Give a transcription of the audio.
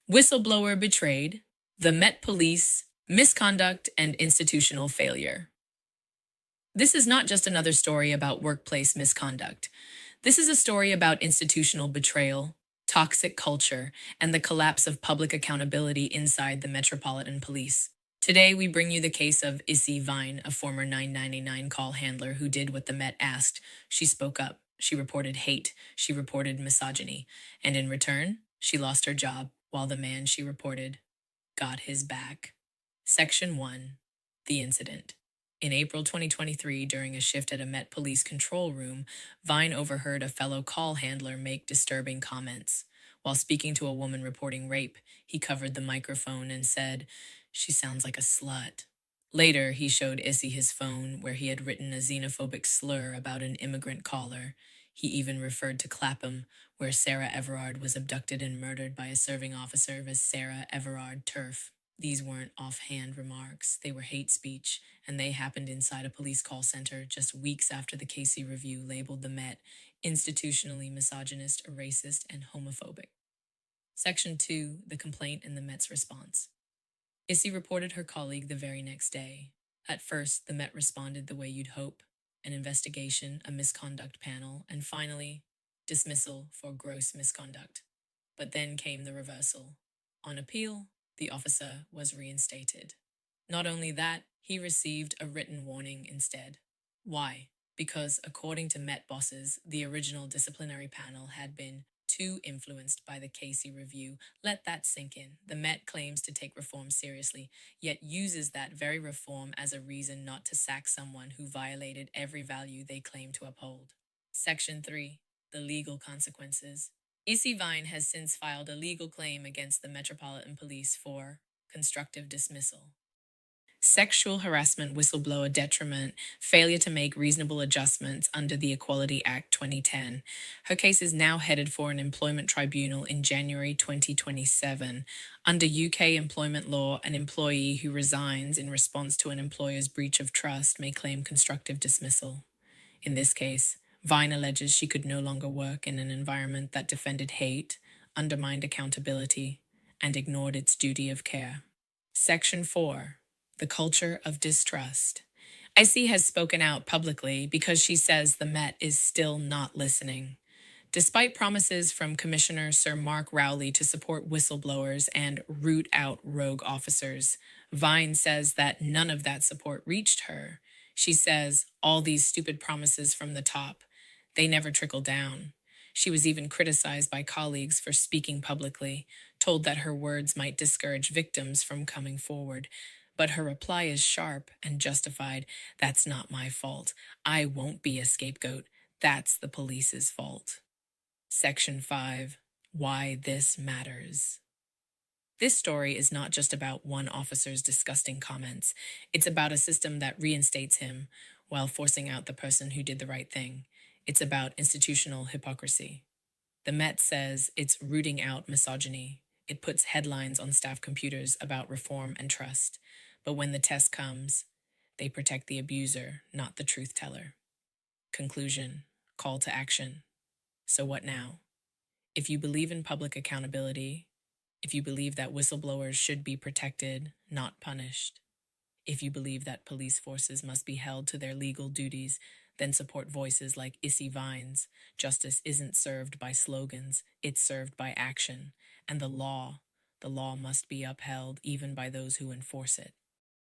Whistleblower betrayed, the Met Police, misconduct, and institutional failure. This is not just another story about workplace misconduct. This is a story about institutional betrayal, toxic culture, and the collapse of public accountability inside the Metropolitan Police. Today, we bring you the case of Issy Vine, a former 999 call handler who did what the Met asked. She spoke up. She reported hate. She reported misogyny. And in return, she lost her job, while the man she reported got his back. Section 1. The Incident. In April 2023, during a shift at a Met Police control room, Vine overheard a fellow call handler make disturbing comments. While speaking to a woman reporting rape, he covered the microphone and said, "She sounds like a slut." Later, he showed Issy his phone, where he had written a xenophobic slur about an immigrant caller. He even referred to Clapham, where Sarah Everard was abducted and murdered by a serving officer, as Sarah Everard Turf. These weren't offhand remarks, they were hate speech, and they happened inside a police call center just weeks after the Casey Review labeled the Met institutionally misogynist, racist, and homophobic. Section 2. The Complaint and the Met's Response. Issy reported her colleague the very next day. At first, the Met responded the way you'd hope: an investigation, a misconduct panel, and finally, dismissal for gross misconduct. But then came the reversal. On appeal, the officer was reinstated. Not only that, he received a written warning instead. Why? Because according to Met bosses, the original disciplinary panel had been too influenced by the Casey Review. Let that sink in. The Met claims to take reform seriously, yet uses that very reform as a reason not to sack someone who violated every value they claim to uphold. Section 3. The Legal Consequences. Issy Vine has since filed a legal claim against the Metropolitan Police for constructive dismissal. Sexual harassment, whistleblower, detriment, failure to make reasonable adjustments under the Equality Act 2010. Her case is now headed for an employment tribunal in January 2027. Under UK employment law, an employee who resigns in response to an employer's breach of trust may claim constructive dismissal. In this case, Vine alleges she could no longer work in an environment that defended hate, undermined accountability, and ignored its duty of care. Section 4. The Culture of Distrust. Issy has spoken out publicly because she says the Met is still not listening. Despite promises from Commissioner Sir Mark Rowley to support whistleblowers and root out rogue officers, Vine says that none of that support reached her. She says, all these stupid promises from the top, they never trickle down. She was even criticized by colleagues for speaking publicly, told that her words might discourage victims from coming forward. But her reply is sharp and justified. That's not my fault. I won't be a scapegoat. That's the police's fault. Section 5. Why this matters. This story is not just about one officer's disgusting comments. It's about a system that reinstates him while forcing out the person who did the right thing. It's about institutional hypocrisy. The Met says it's rooting out misogyny. It puts headlines on staff computers about reform and trust. But when the test comes, they protect the abuser, not the truth teller. Conclusion. Call to action. So what now? If you believe in public accountability, if you believe that whistleblowers should be protected, not punished, if you believe that police forces must be held to their legal duties, then support voices like Issy Vine's. Justice isn't served by slogans, it's served by action. And the law must be upheld even by those who enforce it.